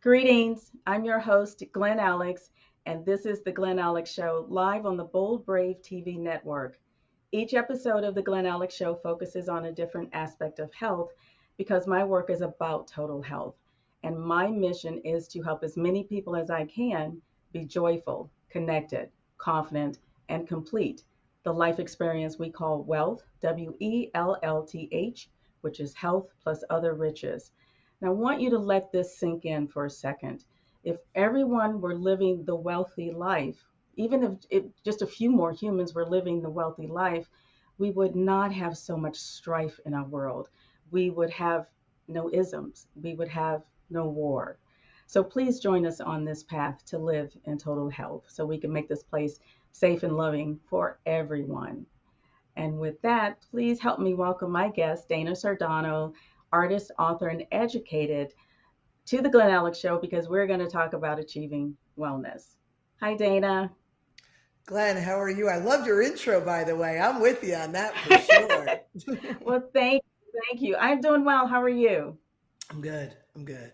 Greetings. I'm your host, Glen Alex, and this is the Glen Alex Show live on the Bold Brave TV network. Each episode of the Glen Alex Show focuses on a different aspect of health because my work is about total health. And my mission is to help as many people as I can be joyful, connected, confident, and complete the life experience we call wealth, WELLTH, which is health plus other riches. Now, I want you to let this sink in for a second. If everyone were living the wealthy life, even if just a few more humans were living the wealthy life, we would not have so much strife in our world. We would have no isms. We would have no war. So please join us on this path to live in total health so we can make this place safe and loving for everyone. And with that, please help me welcome my guest, Dana Sardano, artist, author, and educated, to the Glen Alex Show because we're going to talk about achieving wellness. Hi, Dana. Glenn, how are you? I loved your intro, by the way. I'm with you on that for sure. Well, thank you. I'm doing well. How are you? I'm good. I'm good.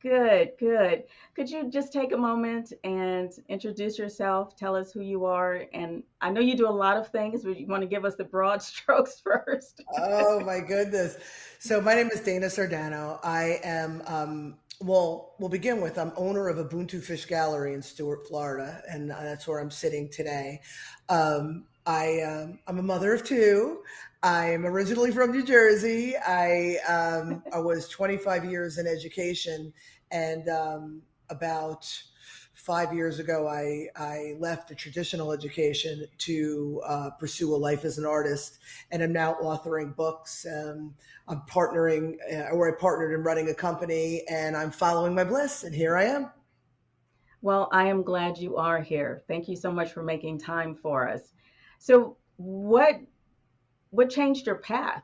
Good, good. Could you just take a moment and introduce yourself? Tell us who you are. And I know you do a lot of things, but you want to give us the broad strokes first. Oh my goodness. So my name is Dana Sardano. I am well, we'll begin with I'm owner of Ubuntu Fish Gallery in Stuart, Florida, and that's where I'm sitting today. I'm a mother of two. I am originally from New Jersey. I was 25 years in education, and about 5 years ago, I left the traditional education to pursue a life as an artist, and I'm now authoring books. I'm partnering, or I partnered in running a company, and I'm following my bliss, and here I am. Well, I am glad you are here. Thank you so much for making time for us. So, what changed your path?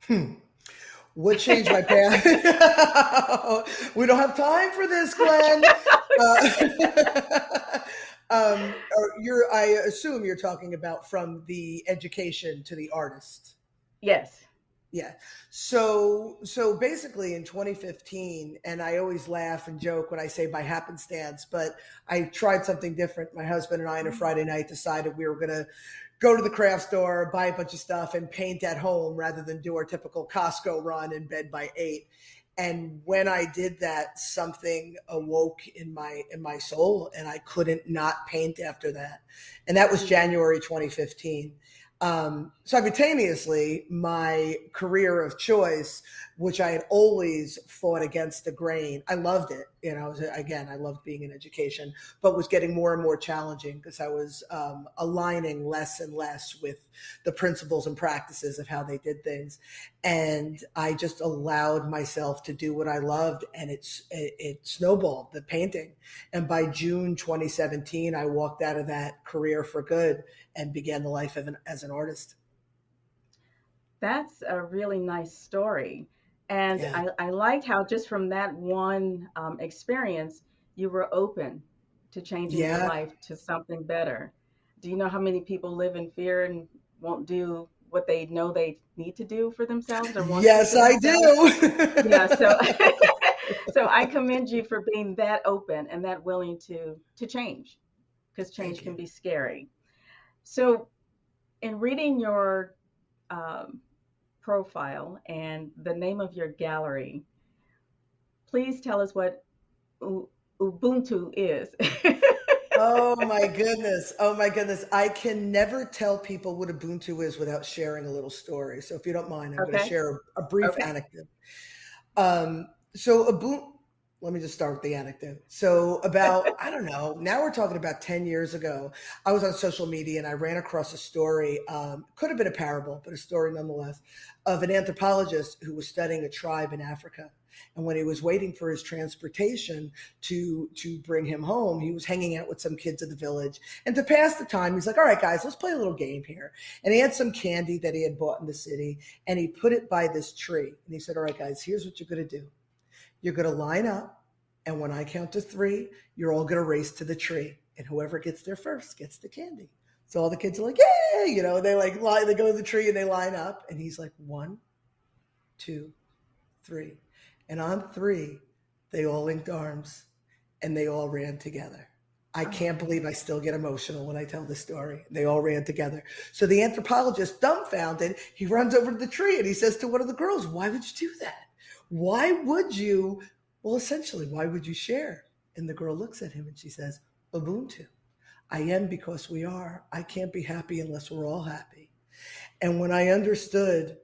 Hmm. What changed my path? We don't have time for this, Glenn. I assume you're talking about from the education to the artist. Yes. Yeah. So basically in 2015, and I always laugh and joke when I say by happenstance, but I tried something different. My husband and I on a Friday night decided we were going to go to the craft store, buy a bunch of stuff and paint at home rather than do our typical Costco run in bed by 8. And when I did that, something awoke in my soul, and I couldn't not paint after that. And that was January 2015. Simultaneously, my career of choice, which I had always fought against the grain, I loved it. Again, I loved being in education, but was getting more and more challenging because I was aligning less and less with the principles and practices of how they did things. And I just allowed myself to do what I loved, and it snowballed, the painting. And by June 2017, I walked out of that career for good and began the life as an artist. That's a really nice story. And Yeah. I liked how just from that one experience, you were open to changing your Yeah. life to something better. Do you know how many people live in fear and won't do what they know they need to do for themselves or want to do Yes, for I themselves? Yeah, do. so so I commend you for being that open and that willing to change because change Thank can you. be scary. So in reading your um, profile and the name of your gallery, please tell us what Ubuntu is. Oh my goodness. Oh my goodness. I can never tell people what Ubuntu is without sharing a little story. So if you don't mind, I'm going to Okay. share a brief Okay. anecdote. So Ubuntu, let me just start with the anecdote. So about, I don't know, now we're talking about 10 years ago, I was on social media and I ran across a story, could have been a parable, but a story nonetheless, of an anthropologist who was studying a tribe in Africa. And when he was waiting for his transportation to bring him home, he was hanging out with some kids of the village. And to pass the time, he's like, all right, guys, let's play a little game here. And he had some candy that he had bought in the city and he put it by this tree. And he said, all right, guys, here's what you're going to do. You're going to line up, and when I count to three, you're all going to race to the tree, and whoever gets there first gets the candy. So all the kids are like, "Yay!" They they go to the tree and they line up, and he's like, one, two, three, and on three, They all linked arms and they all ran together. I can't Oh, believe I still get emotional when I tell this story. They all ran together. So the anthropologist, dumbfounded, he runs over to the tree and he says to one of the girls, "Why would you do that? Why would you? Well, essentially, why would you share?" And the girl looks at him and she says, "Ubuntu. I am because we are. I can't be happy unless we're all happy." And when I understood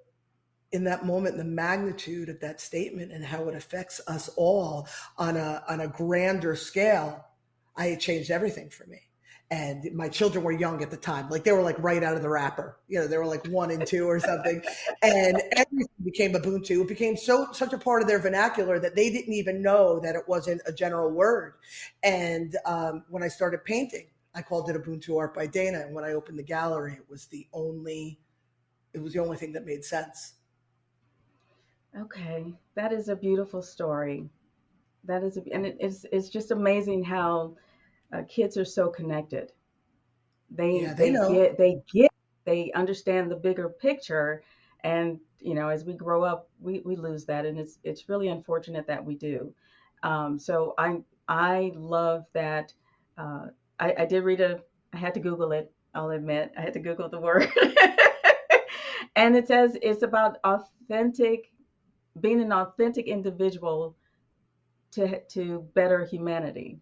in that moment the magnitude of that statement and how it affects us all on a grander scale, I had changed everything for me. And my children were young at the time, like they were like right out of the wrapper, they were like 1 and 2 or something, and everything became Ubuntu. It became such a part of their vernacular that they didn't even know that it wasn't a general word. And when I started painting, I called it Ubuntu Art by Dana, and when I opened the gallery, it was the only thing that made sense. okay. That is a beautiful story. And it's just amazing how kids are so connected. They Yeah, they they know. get they get they understand the bigger picture, and as we grow up, we lose that, and it's really unfortunate that we do. So I love that. Uh, I did read a. I had to Google it. I'll admit I had to Google the word, and it says it's about authentic, being an authentic individual to better humanity,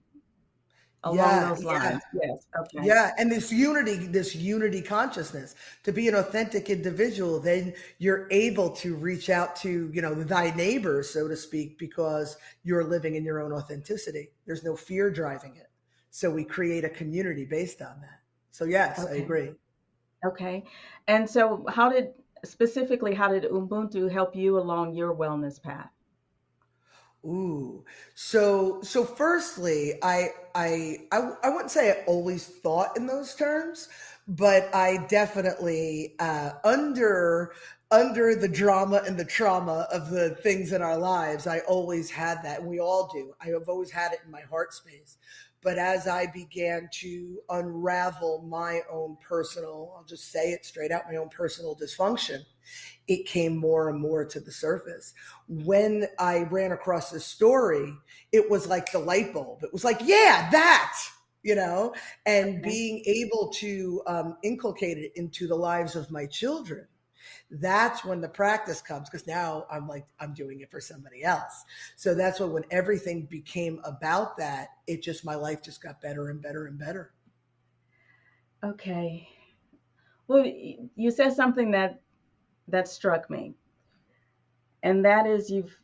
along Yeah, those yeah. lines. Yes. Okay. Yeah, and this unity consciousness, to be an authentic individual, then you're able to reach out to, thy neighbor, so to speak, because you're living in your own authenticity. There's no fear driving it. So we create a community based on that. So yes, I Okay. agree. Okay. And so, how did Ubuntu help you along your wellness path? Ooh. So firstly, I wouldn't say I always thought in those terms, but I definitely under the drama and the trauma of the things in our lives, I always had that, and we all do. I have always had it in my heart space. But as I began to unravel my own personal, I'll just say it straight out, my own personal dysfunction, it came more and more to the surface. When I ran across this story, it was like the light bulb. It was like, yeah, that, you know, and Okay. being able to inculcate it into the lives of my children. That's when the practice comes, because now I'm like, I'm doing it for somebody else. So that's when everything became about that, my life just got better and better and better. Okay. Well, you said something that struck me, and that is you've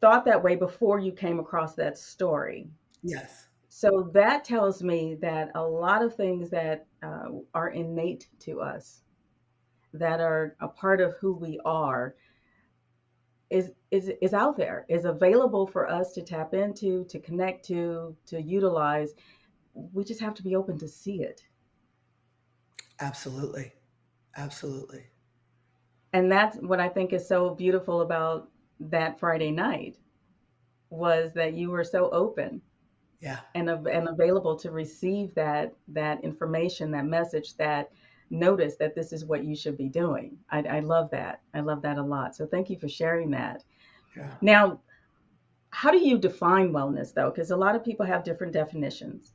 thought that way before you came across that story. Yes. So that tells me that a lot of things that are innate to us, that are a part of who we are, is out there, is available for us to tap into, to connect to utilize. We just have to be open to see it. Absolutely. Absolutely. And that's what I think is so beautiful about that Friday night, was that you were so open Yeah. and available to receive that information, that message, that notice that this is what you should be doing. I love that. I love that a lot. So thank you for sharing that. Yeah. Now, how do you define wellness though? Because a lot of people have different definitions.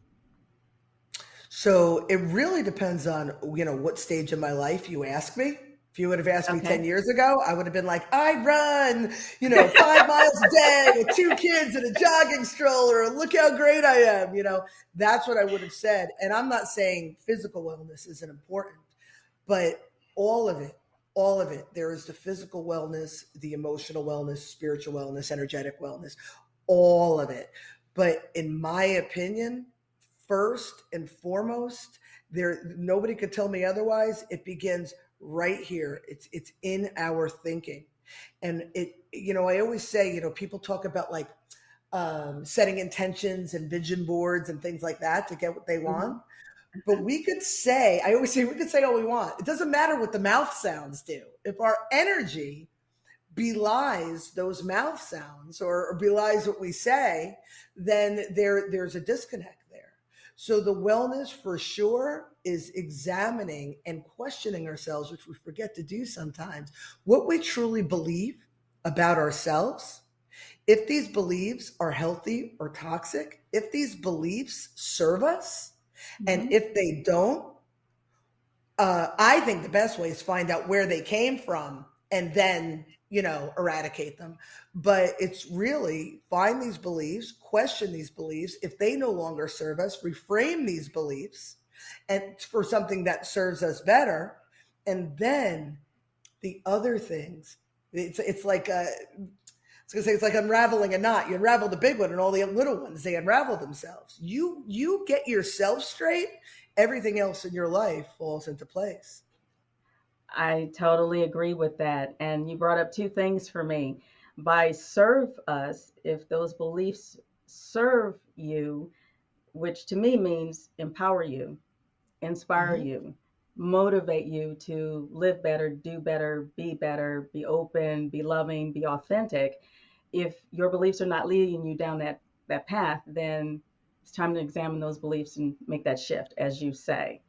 So it really depends on, what stage of my life you ask me. If you would have asked me Okay. 10 years ago, I would have been like, I run, 5 miles a day with 2 kids and a jogging stroller. Look how great I am. That's what I would have said. And I'm not saying physical wellness isn't important, but all of it, all of it. There is the physical wellness, the emotional wellness, spiritual wellness, energetic wellness, all of it. But in my opinion, first and foremost, there nobody could tell me otherwise. It begins right here. It's in our thinking. And I always say, people talk about like setting intentions and vision boards and things like that to get what they want. Hmm. But I always say, we could say all we want. It doesn't matter what the mouth sounds do. If our energy belies those mouth sounds or belies what we say, then there's a disconnect there. So the wellness for sure is examining and questioning ourselves, which we forget to do sometimes, what we truly believe about ourselves, If these beliefs are healthy or toxic, if these beliefs serve us, and Hmm. if they don't, I think the best way is find out where they came from and then, eradicate them. But it's really find these beliefs, question these beliefs. If they no longer serve us, reframe these beliefs and for something that serves us better. And then the other things, it's like I was gonna say it's like unraveling a knot. You unravel the big one, and all the little ones they unravel themselves. You get yourself straight, everything else in your life falls into place. I totally agree with that. And you brought up two things for me. By serve us, if those beliefs serve you, which to me means empower you, inspire Hmm. you, motivate you to live better, be open, be loving, be authentic. If your beliefs are not leading you down that path, then it's time to examine those beliefs and make that shift, as you say.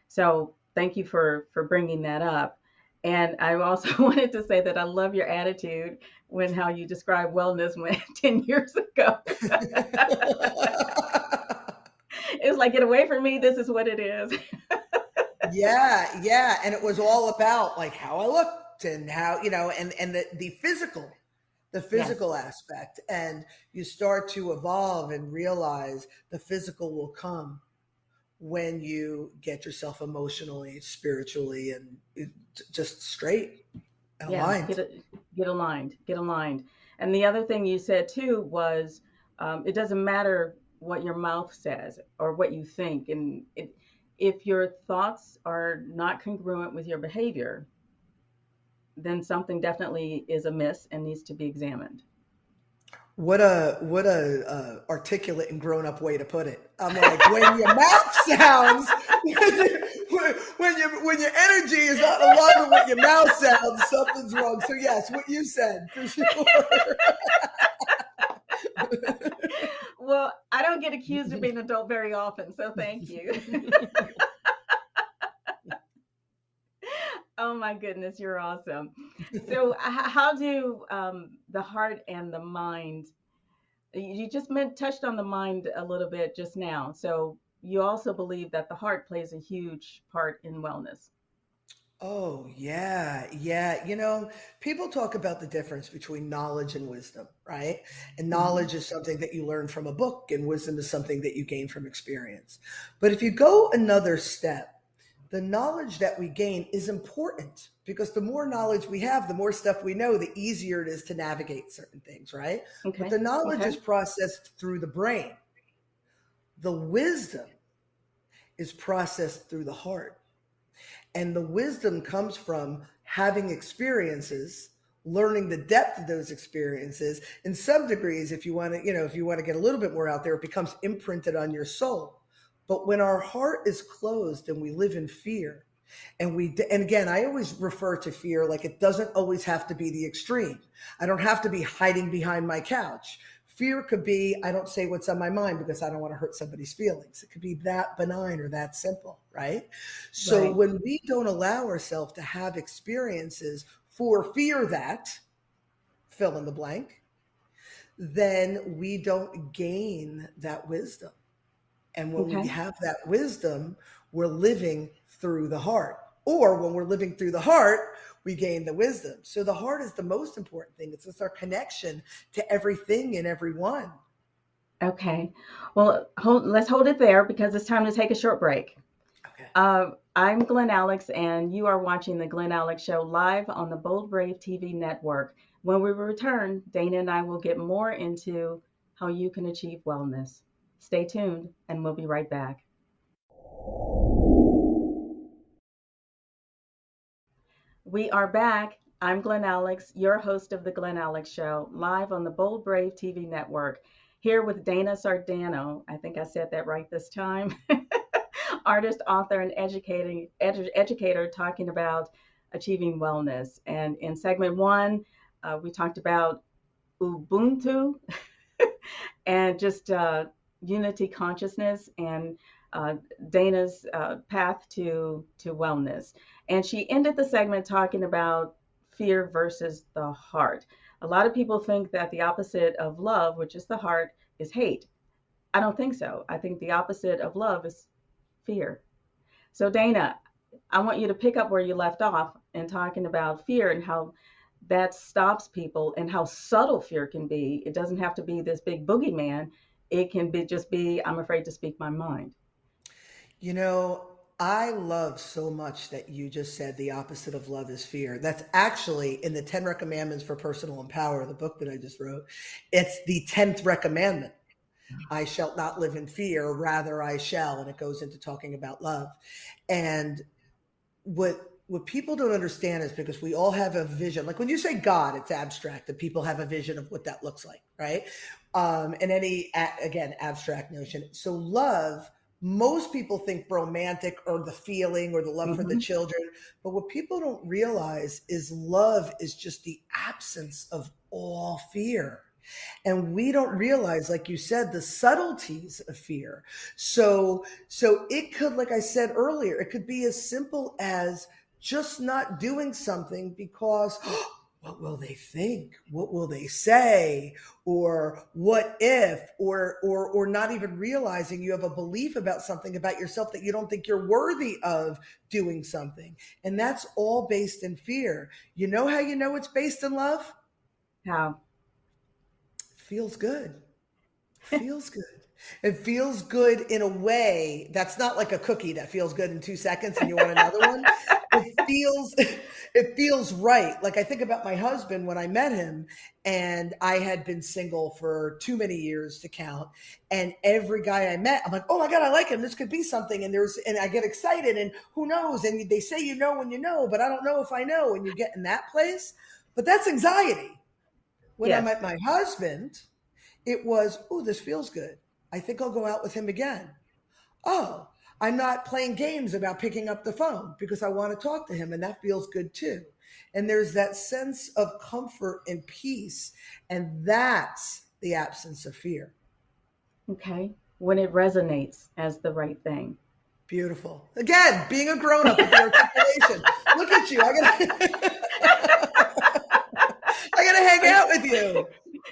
So thank you for bringing that up. And I also wanted to say that I love your attitude when how you described wellness when 10 years ago. It was like, get away from me. This is what it is. Yeah, yeah, and it was all about like how I looked and how and the the Yes. physical aspect, and you start to evolve and realize the physical will come when you get yourself emotionally, spiritually, and just straight and Yeah, aligned. get aligned, get aligned. And the other thing you said too was it doesn't matter what your mouth says or what you think, and if your thoughts are not congruent with your behavior, then something definitely is amiss and needs to be examined. What a articulate and grown up way to put it. I'm like, when your mouth sounds, when your energy is not aligned with what your mouth sounds, something's wrong. So yes, what you said for sure. Well, I don't get accused of being an adult very often, so thank you. Oh my goodness, you're awesome. So, how do the heart and the mind you just touched on the mind a little bit just now. So you also believe that the heart plays a huge part in wellness. Oh, yeah. Yeah. People talk about the difference between knowledge and wisdom, right? And Hmm. knowledge is something that you learn from a book, and wisdom is something that you gain from experience. But if you go another step, the knowledge that we gain is important because the more knowledge we have, the more stuff we know, the easier it is to navigate certain things, right? But Okay. the knowledge Okay. is processed through the brain, the wisdom is processed through the heart. And the wisdom comes from having experiences, learning the depth of those experiences. In some degrees, if you want to get a little bit more out there, it becomes imprinted on your soul. But when our heart is closed and we live in fear, and again, I always refer to fear like it doesn't always have to be the extreme. I don't have to be hiding behind my couch. Fear could be I don't say what's on my mind because I don't want to hurt somebody's feelings. It could be that benign or that simple, right? So Right. when we don't allow ourselves to have experiences for fear that fill in the blank, then we don't gain that wisdom. And when we Okay. have that wisdom, we're living through the heart. Or when we're living through the heart, we gain the wisdom. So the heart is the most important thing. It's just our connection to everything and everyone. Okay. Well, let's hold it there because it's time to take a short break. Okay. I'm Glen Alex, and you are watching the Glen Alex Show live on the Bold Brave TV network. When we return, Dana and I will get more into how you can achieve wellness. Stay tuned, and we'll be right back. We are back. I'm Glen Alex, your host of The Glen Alex Show, live on the Bold Brave TV network, here with Dana Sardano. I think I said that right this time. Artist, author, and educator talking about achieving wellness. And in segment one, we talked about Ubuntu and just unity consciousness and Dana's path to wellness. And she ended the segment talking about fear versus the heart. A lot of people think that the opposite of love, which is the heart, is hate. I don't think so. I think the opposite of love is fear. So, Dana, I want you to pick up where you left off and talking about fear and how that stops people and how subtle fear can be. It doesn't have to be this big boogeyman. It can be just be, I'm afraid to speak my mind. You know, I love so much that you just said the opposite of love is fear. That's actually in the 10 Recommandments for Personal Empower, the book that I just wrote. It's the 10th recommandment. I shall not live in fear, rather I shall. And it goes into talking about love. And what people don't understand is because we all have a vision. Like when you say God, it's abstract, and people have a vision of what that looks like, right? And any again abstract notion. So love, most people think romantic or the feeling or the love for the Mm-hmm. children, but what people don't realize is love is just the absence of all fear. And we don't realize, like you said, the subtleties of fear. So it could, like I said earlier, it could be as simple as just not doing something because what will they think? What will they say? Or what if? Or not even realizing you have a belief about something about yourself that you don't think you're worthy of doing something. And that's all based in fear. You know how you know it's based in love? How? Feels good. Feels good. It feels good in a way that's not like a cookie that feels good in 2 seconds and you want another one. It feels it feels right. Like I think about my husband when I met him, and I had been single for too many years to count. And every guy I met, I'm like, oh my God, I like him. This could be something. And I get excited, and who knows? And they say you know when you know, but I don't know if I know. And you get in that place. But that's anxiety. When I Yes. met my husband, it was, oh, this feels good. I think I'll go out with him again. Oh, I'm not playing games about picking up the phone because I want to talk to him, and that feels good too. And there's that sense of comfort and peace, and that's the absence of fear. Okay. When it resonates as the right thing. Beautiful. Again, being a grown up with the articulation. Look at you. I gotta hang out with you.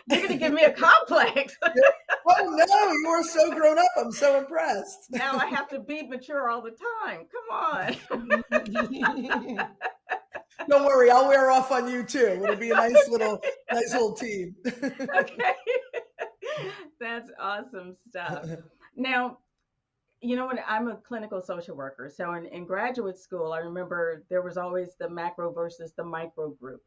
You're going to give me a complex. Oh no, you are so grown up. I'm so impressed. Now I have to be mature all the time. Come on. Don't worry, I'll wear off on you too. It'll be a nice little team. Okay. That's awesome stuff. Now, when I'm a clinical social worker, so in graduate school, I remember there was always the macro versus the micro group.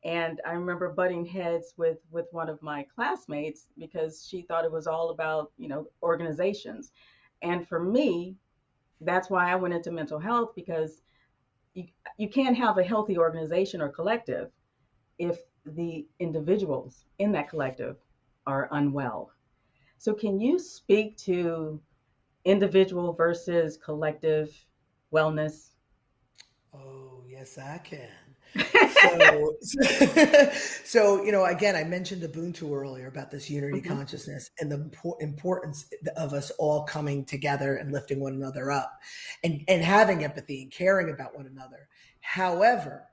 And I remember butting heads with one of my classmates because she thought it was all about, organizations. And for me, that's why I went into mental health, because you, you can't have a healthy organization or collective if the individuals in that collective are unwell. So, can you speak to individual versus collective wellness? Oh, yes, I can. So, again, I mentioned Ubuntu earlier about this unity Hmm. consciousness and the importance of us all coming together and lifting one another up, and having empathy and caring about one another. However,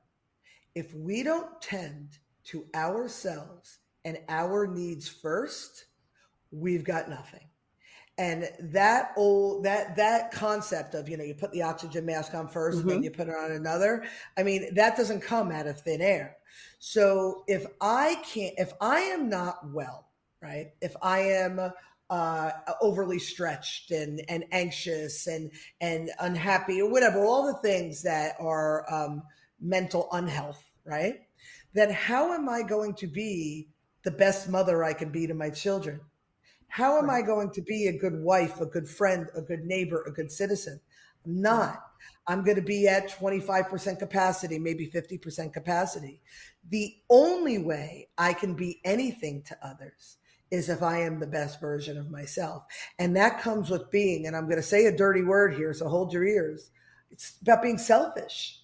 if we don't tend to ourselves and our needs first, we've got nothing. And that concept of, you put the oxygen mask on first and then Hmm. you put it on another, I mean, that doesn't come out of thin air. So if I am not well, right, if I am overly stretched and anxious and unhappy or whatever, all the things that are mental unhealth, right, then how am I going to be the best mother I can be to my children? How am Right. I going to be a good wife, a good friend, a good neighbor, a good citizen? I'm Right. not. I'm going to be at 25% capacity, maybe 50% capacity. The only way I can be anything to others is if I am the best version of myself. And that comes with being, and I'm going to say a dirty word here, so hold your ears. It's about being selfish.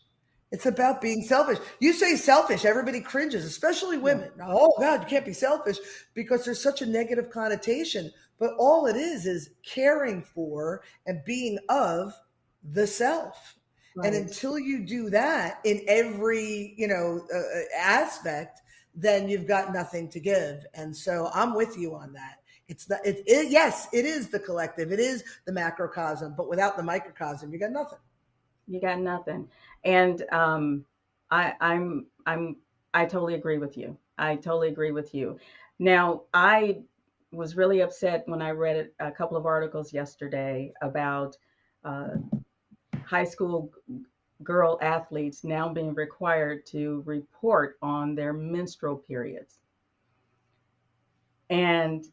It's about being selfish. You say selfish, everybody cringes, especially Yeah. women. Oh, God, you can't be selfish because there's such a negative connotation. But all it is caring for and being of the self. And Right. until you do that in every, aspect, then you've got nothing to give. And so I'm with you on that. It's not, yes, it is the collective, it is the macrocosm, but without the microcosm, you got nothing. You got nothing. And I'm I totally agree with you. I totally agree with you. Now, I was really upset when I read a couple of articles yesterday about uh, high school girl athletes now being required to report on their menstrual periods. And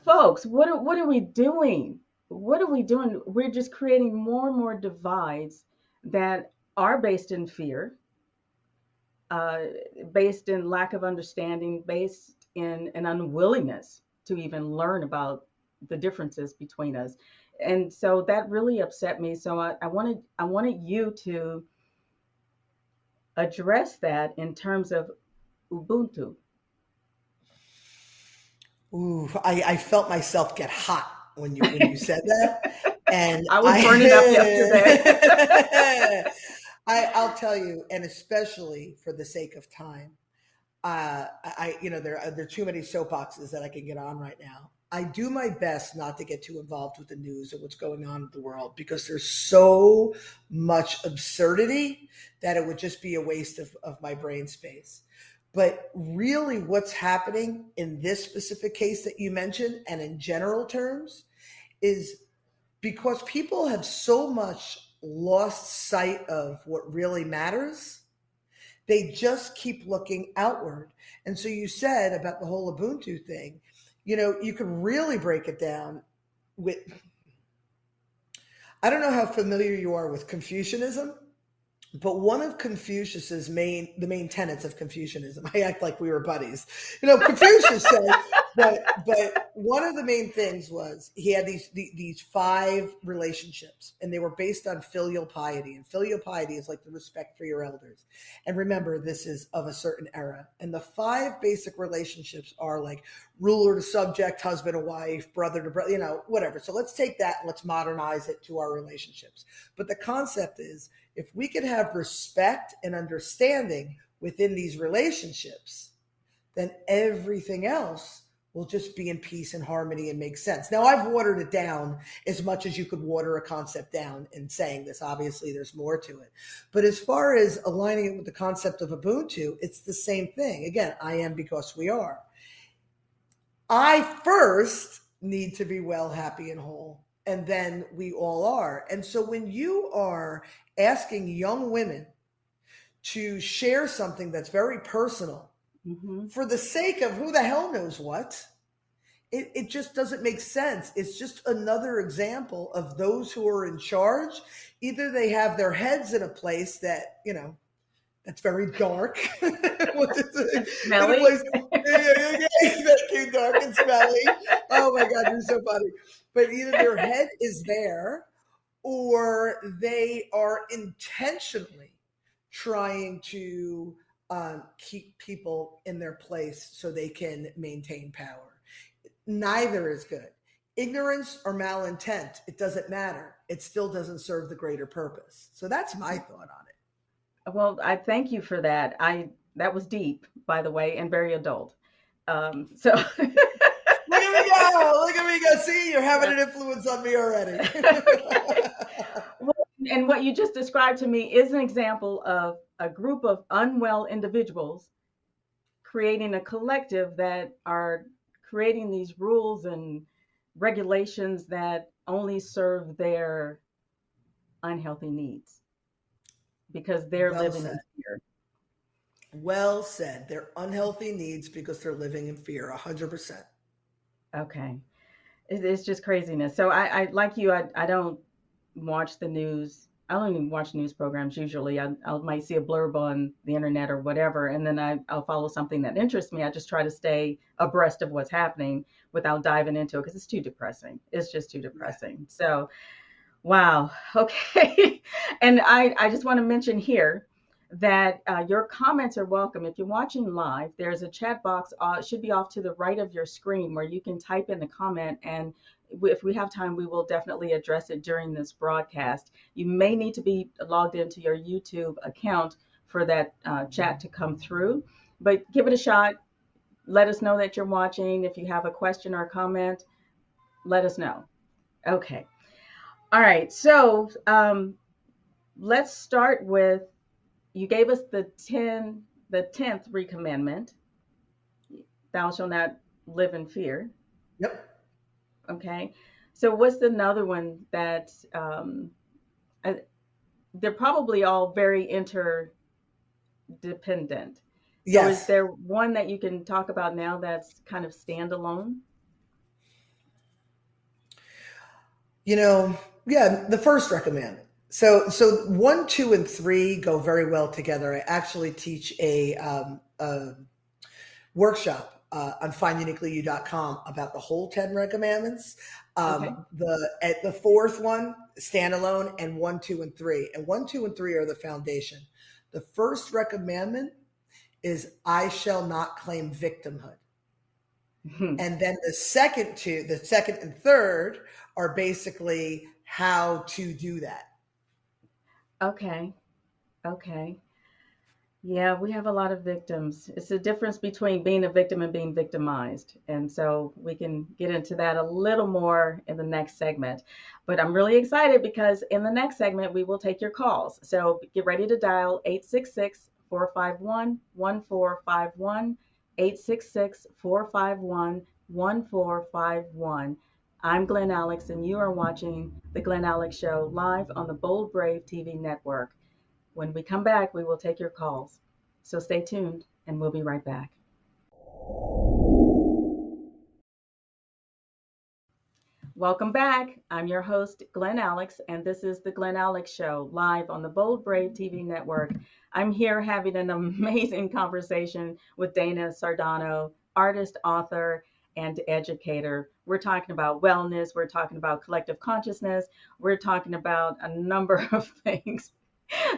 folks, what are we doing? What are we doing? We're just creating more and more divides that are based in fear, uh, based in lack of understanding, based in an unwillingness to even learn about the differences between us. And so that really upset me. So I wanted you to address that in terms of Ubuntu. Ooh, I felt myself get hot when you said that, and I was burning up yesterday. I'll tell you, and especially for the sake of time, there are too many soapboxes that I can get on right now. I do my best not to get too involved with the news or what's going on in the world because there's so much absurdity that it would just be a waste of my brain space. But really, what's happening in this specific case that you mentioned, and in general terms, is because people have so much lost sight of what really matters, they just keep looking outward. And so you said about the whole Ubuntu thing, you could really break it down with, I don't know how familiar you are with Confucianism, but one of Confucius's the main tenets of Confucianism, I act like we were buddies. Confucius said, but one of the main things was he had these five relationships, and they were based on filial piety. And filial piety is like the respect for your elders. And remember, this is of a certain era. And the five basic relationships are like ruler to subject, husband to wife, brother to brother, whatever. So let's take that and let's modernize it to our relationships. But the concept is, if we can have respect and understanding within these relationships, then everything else will just be in peace and harmony and make sense. Now, I've watered it down as much as you could water a concept down in saying this. Obviously, there's more to it. But as far as aligning it with the concept of Ubuntu, it's the same thing. Again, I am because we are. I first need to be well, happy, and whole. And then we all are. And so when you are asking young women to share something that's very personal Mm-hmm. for the sake of who the hell knows what, it just doesn't make sense. It's just another example of those who are in charge. Either they have their heads in a place that, that's very dark. What's it? In a Smelly. place, that came dark and smelly. Oh my God, you're so funny. But either their head is there, or they are intentionally trying to keep people in their place so they can maintain power. Neither is good. Ignorance or malintent, it doesn't matter. It still doesn't serve the greater purpose. So that's my thought on it. Well, I thank you for that. I That was deep, by the way, and very adult. So Look at me go. Look at me go. See, you're having an influence on me already. okay. Well, and what you just described to me is an example of a group of unwell individuals creating a collective that are creating these rules and regulations that only serve their unhealthy needs because they're Well living in said. fear. Well said. They're unhealthy needs because they're living in fear, 100%. Okay. It's just craziness. So I like you, I don't watch the news. I don't even watch news programs usually. I might see a blurb on the internet or whatever, and then I'll follow something that interests me. I just try to stay abreast of what's happening without diving into it because it's too depressing. It's just too Yeah. depressing. So, wow. Okay. And I just want to mention here that your comments are welcome. If you're watching live, there's a chat box, should be off to the right of your screen where you can type in the comment. And if we have time, we will definitely address it during this broadcast. You may need to be logged into your YouTube account for that chat to come through. But give it a shot. Let us know that you're watching. If you have a question or a comment, let us know. Okay. All right. So let's start with, you gave us the 10th recommendment, thou shalt not live in fear. Yep. Okay. So what's another one that I, they're probably all very interdependent. So is Yes. there one that you can talk about now that's kind of standalone? You know, yeah, the first recommendment. So one, two, and three go very well together. I actually teach a workshop on finduniquelyu.com about the whole 10 recommendments. Okay. The fourth one, standalone, and one, two, and three. And one, two, and three are the foundation. The first recommendment is I shall not claim victimhood. And then the second and third are basically how to do that. Okay. Okay. Yeah, we have a lot of victims. It's the difference between being a victim and being victimized. And so we can get into that a little more in the next segment. But I'm really excited because in the next segment, we will take your calls. So get ready to dial 866 451 1451, 866 451 1451. I'm Glen Alex, and you are watching The Glen Alex Show live on the Bold Brave TV network. When we come back, we will take your calls. So stay tuned and we'll be right back. Welcome back. I'm your host, Glen Alex, and this is the Glen Alex Show live on the Bold Brave TV network. I'm here having an amazing conversation with Dana Sardano, artist, author, and educator. We're talking about wellness, we're talking about collective consciousness, we're talking about a number of things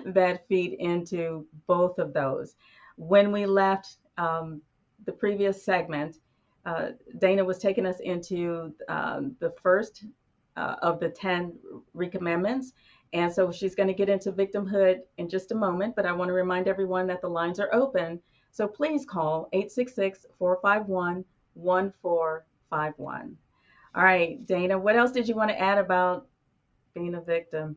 that feed into both of those. When we left the previous segment, uh, Dana was taking us into the first of the 10 recommendments. And so she's going to get into victimhood in just a moment. But I want to remind everyone that the lines are open. So please call 866 451 1451. All right, Dana, what else did you want to add about being a victim?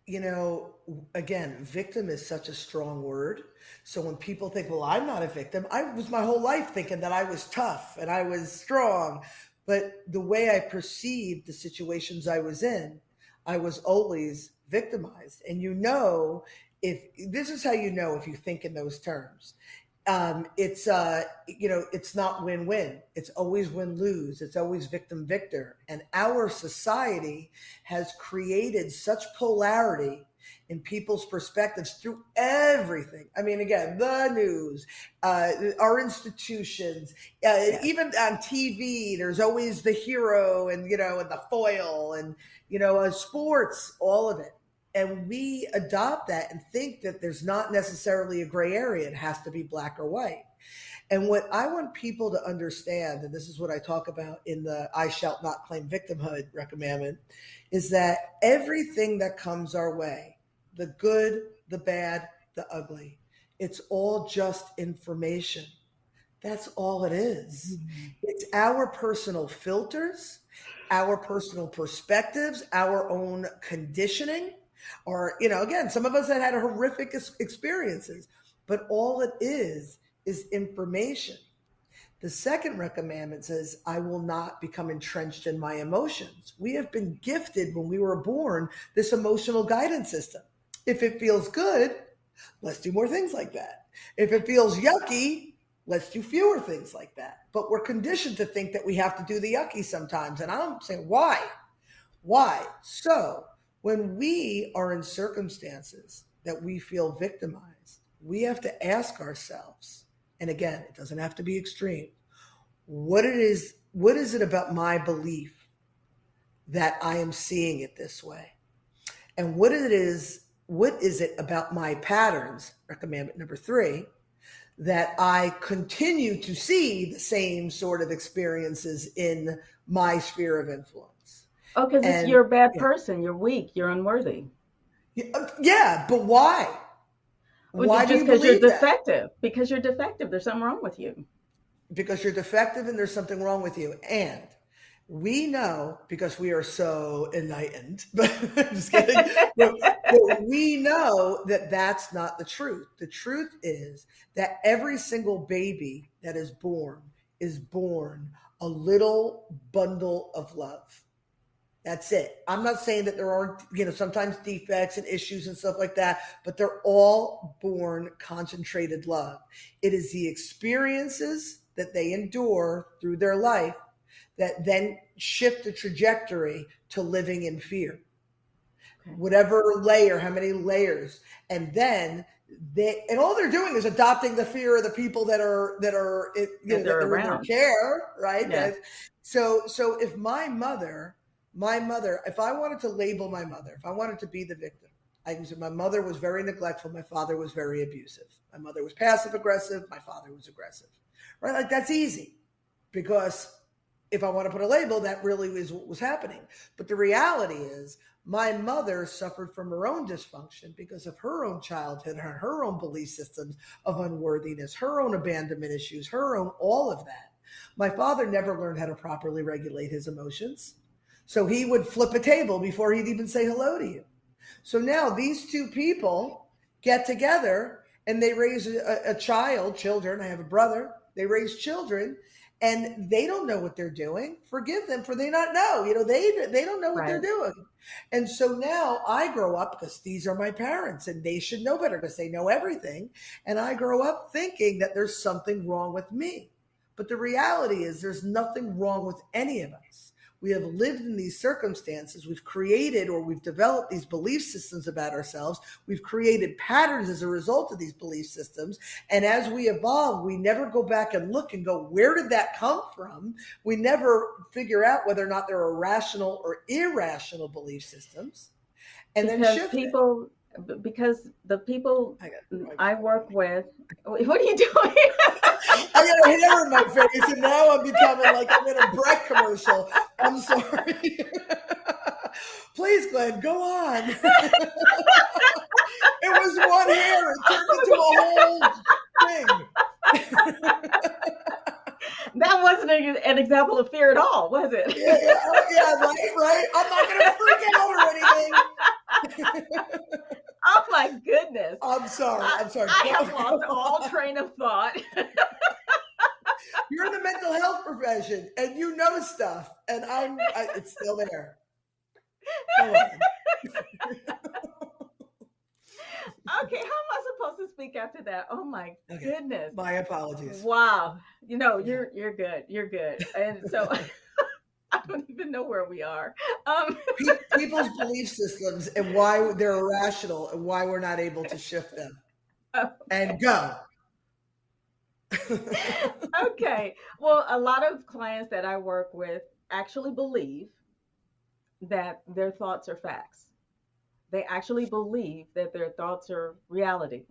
You know, again, victim is such a strong word. So when people think, well, I'm not a victim, I was my whole life thinking that I was tough and I was strong. But the way I perceived the situations I was in, I was always victimized. And if this is how you know if you think in those terms. It's not win-win. It's always win-lose. It's always victim-victor. And our society has created such polarity in people's perspectives through everything. I mean, again, the news, our institutions, Yes. even on TV, there's always the hero and the foil and sports, all of it. And we adopt that and think that there's not necessarily a gray area. It has to be black or white. And what I want people to understand, and this is what I talk about in the I shall not claim victimhood recommendment, is that everything that comes our way, the good, the bad, the ugly, it's all just information. That's all it is. Mhm. It's our personal filters, our personal perspectives, our own conditioning, or, again, some of us had horrific experiences, but all it is information. The second recommendment says, I will not become entrenched in my emotions. We have been gifted when we were born this emotional guidance system. If it feels good, let's do more things like that. If it feels yucky, let's do fewer things like that. But we're conditioned to think that we have to do the yucky sometimes. And I'm saying, why? Why? So when we are in circumstances that we feel victimized, we have to ask ourselves, and again, it doesn't have to be extreme, what is it about my belief that I am seeing it this way? And what is it about my patterns, recommendment number 3, that I continue to see the same sort of experiences in my sphere of influence? Oh, because it's And you're a bad yeah, person. You're weak. You're unworthy. yeah, but why? Why do Just you because you're believe that? defective. Because you're defective. There's something wrong with you. Because you're defective and there's something wrong with you. And we know, because we are so enlightened, but I'm just kidding, but we know that that's not the truth. The truth is that every single baby that is born a little bundle of love. That's it. I'm not saying that there aren't, sometimes defects and issues and stuff like that, but they're all born concentrated love. It is the experiences that they endure through their life that then shift the trajectory to living in fear. Okay. Whatever layer, how many layers, and then and all they're doing is adopting the fear of the people That they're that they're in their around. care, right? Yes. So if if I wanted to label my mother, if I wanted to be the victim, I can say my mother was very neglectful, my father was very abusive. My mother was passive aggressive, my father was aggressive. Right? Like that's easy because if I want to put a label, that really is what was happening. But the reality is my mother suffered from her own dysfunction because of her own childhood, her own belief systems of unworthiness, her own abandonment issues, her own all of that. My father never learned how to properly regulate his emotions. So he would flip a table before he'd even say hello to you. So now these two people get together and they raise children. I have a brother. They raise children and they don't know what they're doing. Forgive them for they not know. They don't know what they're Right. doing. And so now I grow up because these are my parents and they should know better because they know everything. And I grow up thinking that there's something wrong with me. But the reality is there's nothing wrong with any of us. We have lived in these circumstances. We've created or we've developed these belief systems about ourselves. We've created patterns as a result of these belief systems. And as we evolve, we never go back and look and go, where did that come from? We never figure out whether or not they're rational or irrational belief systems and then Because shift it. because the people I work I with, what are you doing? got a hair in my face, and now I'm becoming like I'm in a Breck commercial. I'm sorry. Please, Glenn, go on. It was one hair. It turned into a whole thing. That wasn't an example of fear at all, was it? Right. I'm not going to freak out or anything. Oh my goodness. I'm sorry. I have lost all train of thought. You're in the mental health profession and you know stuff, and it's still there. Go on. Okay, how am I supposed to speak after that? Oh my goodness. My apologies. Wow. You're good. You're good. And so I don't even know where we are. People's belief systems and why they're irrational and why we're not able to shift them. Okay. And go. Okay. Well, a lot of clients that I work with actually believe that their thoughts are facts. They actually believe that their thoughts are reality.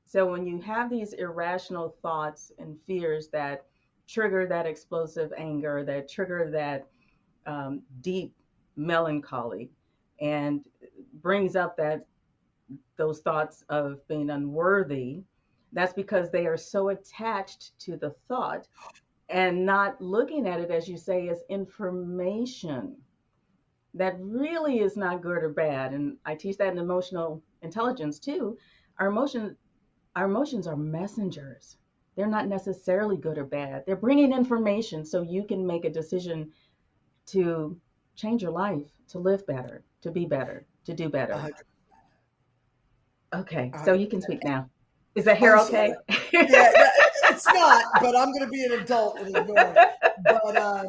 So when you have these irrational thoughts and fears that trigger that explosive anger, that trigger that deep melancholy, and brings up those thoughts of being unworthy, that's because they are so attached to the thought and not looking at it, as you say, as information that really is not good or bad. And I teach that in emotional intelligence too. Our emotion, our emotions are messengers. They're not necessarily good or bad. They're bringing information so you can make a decision to change your life, to live better, to be better, to do better. 100%. Okay, so you can speak now. Is that hair I'm okay? sorry. Yeah, it's not, but I'm going to be an adult and ignore it. But,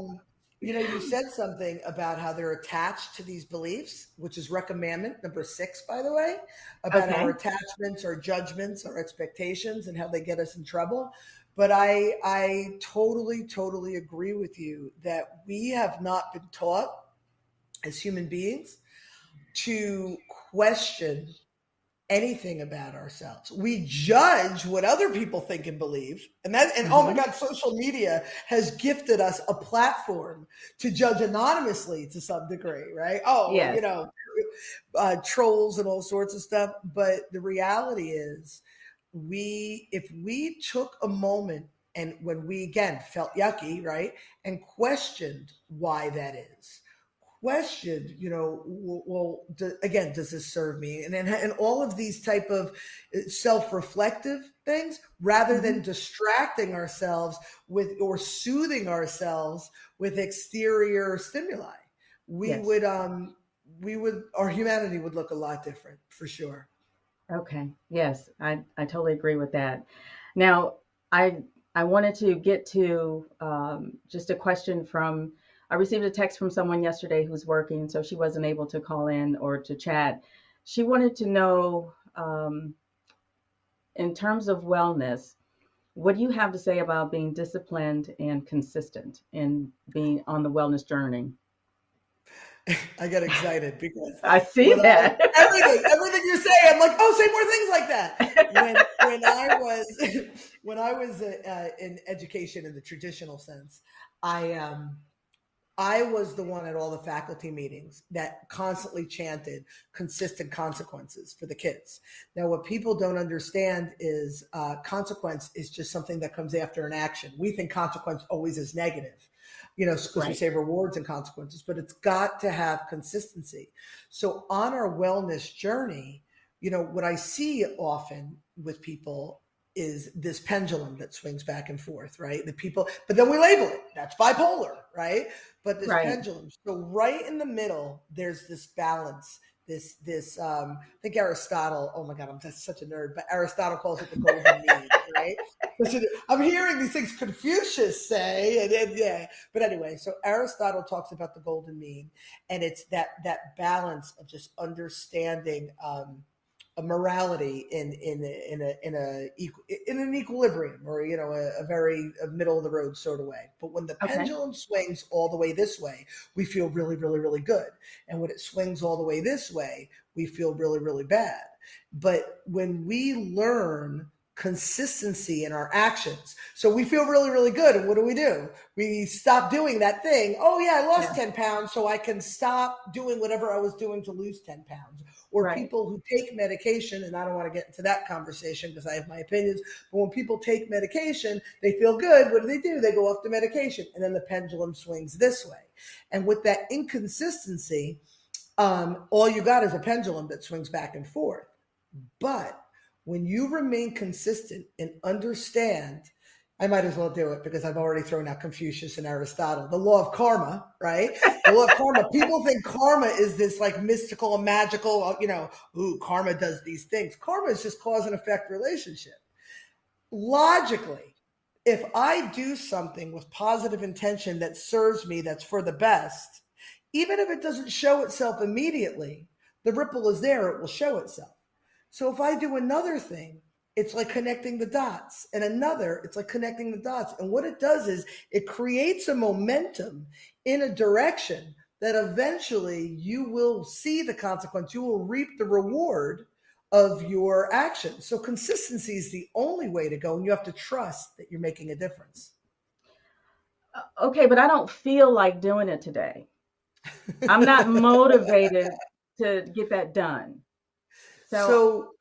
you said something about how they're attached to these beliefs, which is recommandment number 6, by the way, about Okay. our attachments, our judgments, our expectations, and how they get us in trouble. But I totally, totally agree with you that we have not been taught as human beings to question anything about ourselves. We judge what other people think and believe. And oh my God, social media has gifted us a platform to judge anonymously to some degree, right? Yes. Trolls and all sorts of stuff. But the reality is if we took a moment and when we again felt yucky, right, and questioned why that is, questioned, well, again, does this serve me? And all of these type of self-reflective things, rather than Hmm. distracting ourselves with or soothing ourselves with exterior stimuli, we Yes. would our humanity would look a lot different for sure. Okay. Yes, I totally agree with that. Now, I I wanted to get to just a question from. I received a text from someone yesterday who's working, so she wasn't able to call in or to chat. She wanted to know, in terms of wellness, what do you have to say about being disciplined and consistent in being on the wellness journey? I get excited because I see when I that. everything you're saying, I'm like, oh, say more things like that. When I was when I was in education in the traditional sense, I I was the one at all the faculty meetings that constantly chanted consistent consequences for the kids. Now, what people don't understand is consequence is just something that comes after an action. We think consequence always is negative, because we Right. say rewards and consequences, but it's got to have consistency. So, on our wellness journey, what I see often with people is this pendulum that swings back and forth, right? The people, but then we label it. That's bipolar, right? But this Right. pendulum. So right in the middle, there's this balance. I think Aristotle. Oh my God, I'm just such a nerd. But Aristotle calls it the golden mean, right? I'm hearing these things Confucius say, and yeah. But anyway, so Aristotle talks about the golden mean, and it's that balance of just understanding a morality in an equilibrium, or a very middle of the road sort of way. But when the Okay. pendulum swings all the way this way, we feel really really really good, and when it swings all the way this way, we feel really really bad. But when we learn consistency in our actions, so we feel really really good, and what do? We stop doing that thing. Oh yeah, I lost Yeah. 10 pounds, so I can stop doing whatever I was doing to lose 10 pounds. Or Right. people who take medication, and I don't want to get into that conversation because I have my opinions, but when people take medication, they feel good. What do? They go off the medication, and then the pendulum swings this way. And with that inconsistency, all you got is a pendulum that swings back and forth. But when you remain consistent and understand, I might as well do it because I've already thrown out Confucius and Aristotle. The law of karma, right? The law of karma. People think karma is this like mystical and magical, ooh, karma does these things. Karma is just cause and effect relationship. Logically, if I do something with positive intention that serves me, that's for the best, even if it doesn't show itself immediately, the ripple is there, it will show itself. So if I do another thing, it's like connecting the dots, and another, it's like connecting the dots. And what it does is it creates a momentum in a direction that eventually you will see the consequence, you will reap the reward of your actions. So consistency is the only way to go, and you have to trust that you're making a difference. Okay, but I don't feel like doing it today. I'm not motivated to get that done. So so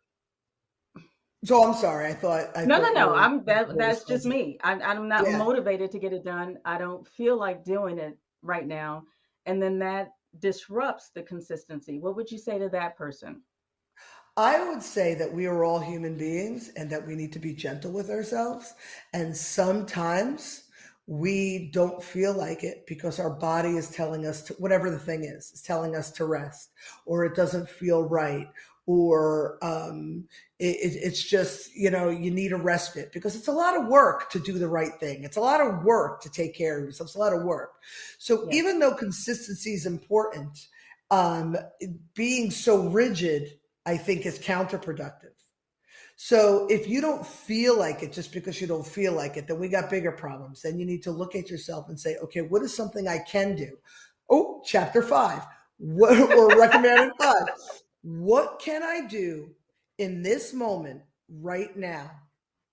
so I'm sorry. I no, no, thought no. your floor was That's just closing. me. I'm not Yeah. motivated to get it done. I don't feel like doing it right now, and then that disrupts the consistency. What would you say to that person? I would say that we are all human beings and that we need to be gentle with ourselves. And sometimes we don't feel like it because our body is telling us to, whatever the thing is telling us to rest, or it doesn't feel right, or it's just, you need a respite because it's a lot of work to do the right thing. It's a lot of work to take care of yourself. It's a lot of work. So Yes. even though consistency is important, um, being so rigid, I think, is counterproductive. So if you don't feel like it just because you don't feel like it, then we got bigger problems. Then you need to look at yourself and say, okay, what is something I can do? Oh, chapter 5, what, or recommended 5. What can I do in this moment right now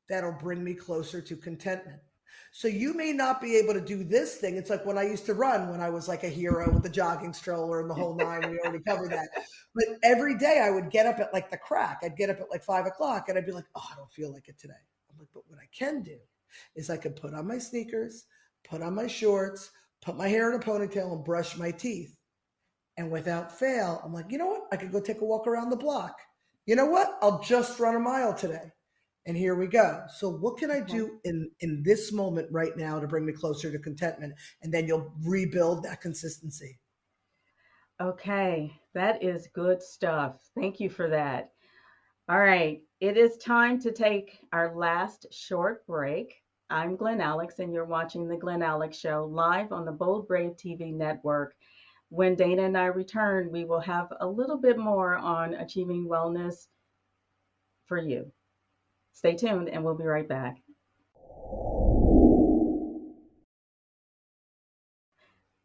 that'll bring me closer to contentment? So you may not be able to do this thing. It's like when I used to run when I was like a hero with the jogging stroller and the whole nine. We already covered that. But every day I would get up at like the crack. I'd get up at like 5 o'clock and I'd be like, oh, I don't feel like it today. I'm like, but what I can do is I could put on my sneakers, put on my shorts, put my hair in a ponytail and brush my teeth. And without fail, I'm like, you know what? I could go take a walk around the block. You know what? I'll just run a mile today. And here we go. So what can I do in this moment right now to bring me closer to contentment? And then you'll rebuild that consistency. Okay, that is good stuff. Thank you for that. All right, it is time to take our last short break. I'm Glen Alex, and you're watching The Glen Alex Show live on the Bold Brave TV network. When Dana and I return, we will have a little bit more on achieving wellness for you. Stay tuned, and we'll be right back.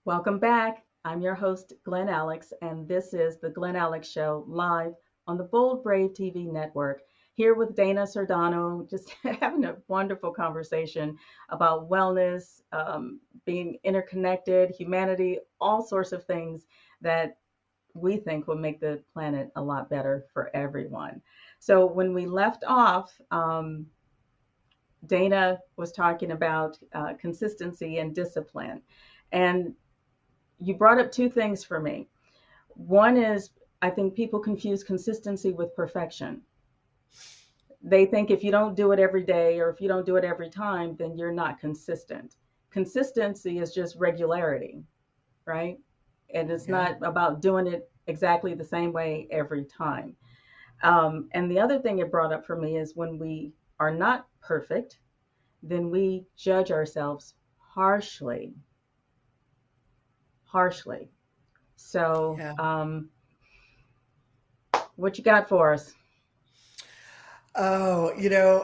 Welcome back. I'm your host, Glen Alex, and this is The Glen Alex Show live on the Bold Brave TV network. Here with Dana Sordano, just having a wonderful conversation about wellness, being interconnected, humanity, all sorts of things that we think will make the planet a lot better for everyone. So when we left off, Dana was talking about consistency and discipline. And you brought up two things for me. One is, I think people confuse consistency with perfection. They think if you don't do it every day or if you don't do it every time, then you're not consistent. Consistency is just regularity, right? And it's Yeah. not about doing it exactly the same way every time. And the other thing it brought up for me is when we are not perfect, then we judge ourselves harshly. Harshly. So, Yeah. what you got for us? Oh,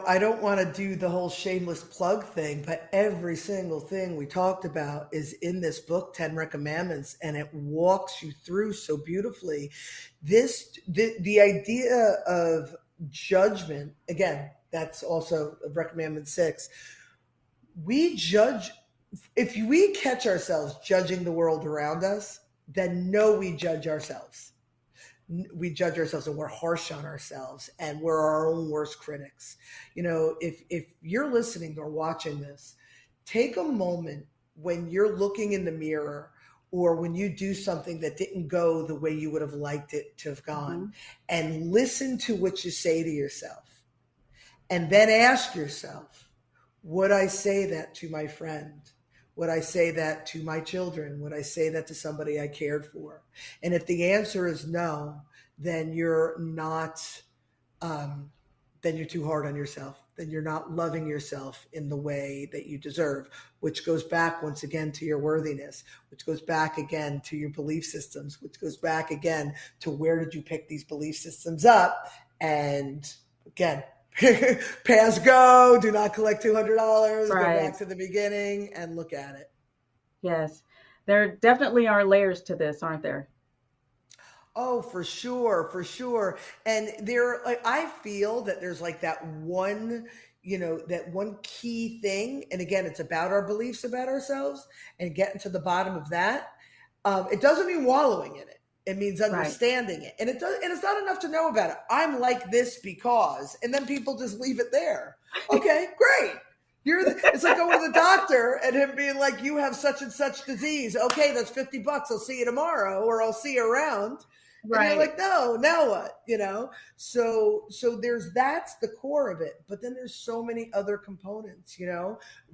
I don't want to do the whole shameless plug thing, but every single thing we talked about is in this book, 10 Recommandments, and it walks you through so beautifully. The idea of judgment, again, that's also Recommandment 6. We judge, if we catch ourselves judging the world around us, then know we judge ourselves. We judge ourselves and we're harsh on ourselves and we're our own worst critics. If you're listening or watching this, take a moment when you're looking in the mirror or when you do something that didn't go the way you would have liked it to have gone, and listen to what you say to yourself, and then ask yourself, would I say that to my friend? Would I say that to my children? Would I say that to somebody I cared for? And if the answer is no, then you're not, then you're too hard on yourself. Then you're not loving yourself in the way that you deserve, which goes back once again to your worthiness, which goes back again to your belief systems, which goes back again to where did you pick these belief systems up? And again, pass go, do not collect $200, go Right. back to the beginning and look at it. Yes. There definitely are layers to this, aren't there? Oh, for sure, for sure. And I feel that there's like that one, that one key thing. And again, it's about our beliefs about ourselves and getting to the bottom of that. It doesn't mean wallowing in it. It means understanding it. And it's not enough to know about it. I'm like this because, and then people just leave it there. Okay, great. It's like going to the doctor and him being like, you have such and such disease. Okay, that's $50. I'll see you tomorrow, or I'll see you around. And you're like, no, now what? So that's the core of it. But then there's so many other components,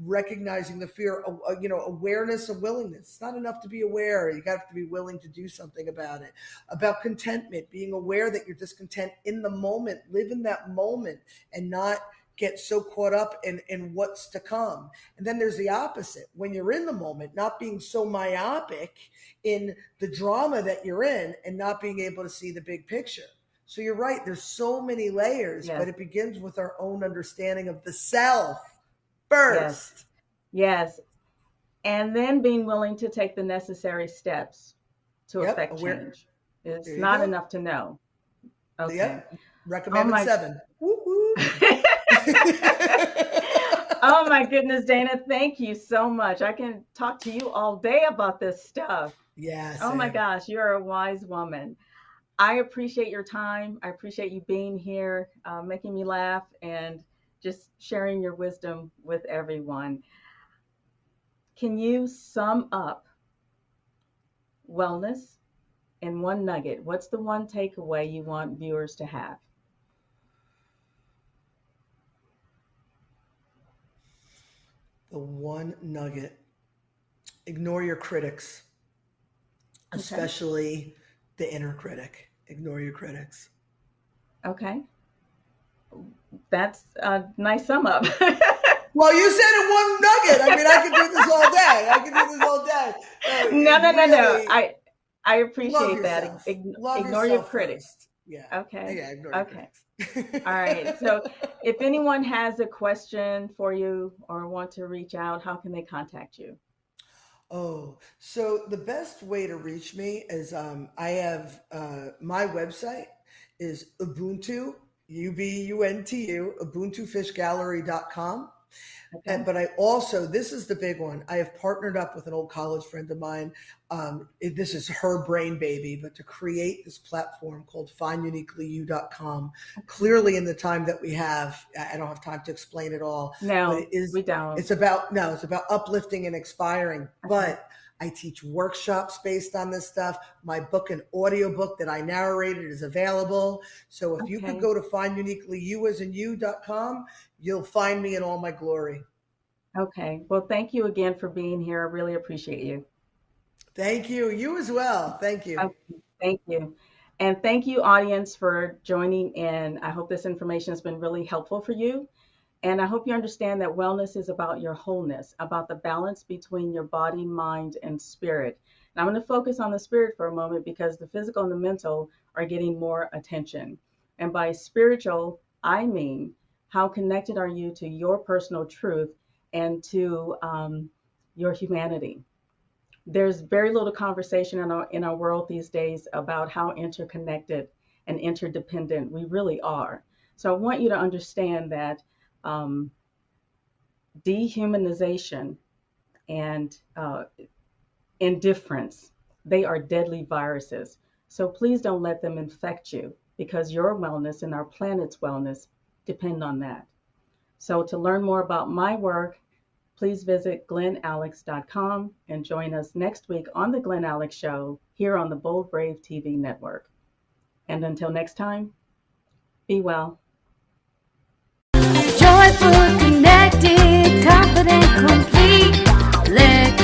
recognizing the fear, awareness and willingness. It's not enough to be aware. You got to be willing to do something about it. About contentment, being aware that you're discontent in the moment, live in that moment and not get so caught up in what's to come. And then there's the opposite. When you're in the moment, not being so myopic in the drama that you're in and not being able to see the big picture. So you're right. There's so many layers, but it begins with our own understanding of the self first. Yes. And then being willing to take the necessary steps to affect change. It's not enough to know. Okay. Recommendment 7. Oh my goodness, Dana, thank you so much. I can talk to you all day about this stuff. Yeah, Oh my same. gosh, you're a wise woman. I appreciate your time. I appreciate you being here, making me laugh, and just sharing your wisdom with everyone. Can you sum up wellness in one nugget? What's the one takeaway you want viewers to have? The one nugget: ignore your critics, Okay. especially the inner critic. Ignore your critics. Okay. That's a nice sum up. Well, you said it one nugget. I mean, I could do this all day. I could do this all day. No, No, it no, no, no. really, I love appreciate that. yourself. Love Ignore your yourself critics. first. Yeah. Okay. Yeah, ignore your Okay. critics. All right. So if anyone has a question for you or want to reach out, how can they contact you? Oh, so the best way to reach me is I have my website is Ubuntu, Ubuntu, UbuntuFishGallery.com. Okay. But I also, this is the big one. I have partnered up with an old college friend of mine. This is her brain baby, but to create this platform called FindUniquelyYou.com. Clearly, in the time that we have, I don't have time to explain it all, but No, we don't. it's about, no, it's about uplifting and inspiring. Okay. But I teach workshops based on this stuff. My book and audiobook that I narrated is available. So if you could Okay. go to FindUniquelyYou.com, you'll find me in all my glory. Okay. Well, thank you again for being here. I really appreciate you. Thank you. You as well. Thank you. Okay. Thank you. And thank you, audience, for joining in. I hope this information has been really helpful for you. And I hope you understand that wellness is about your wholeness, about the balance between your body, mind, and spirit. And I'm going to focus on the spirit for a moment because the physical and the mental are getting more attention. And by spiritual, I mean how connected are you to your personal truth and to your humanity? There's very little conversation in our world these days about how interconnected and interdependent we really are. So I want you to understand that um, dehumanization and indifference, they are deadly viruses. So please don't let them infect you because your wellness and our planet's wellness depend on that. So to learn more about my work, please visit glenalex.com and join us next week on The Glen Alex Show here on the Bold Brave TV network. And until next time, be well. Joyful, connected, confident, complete. Let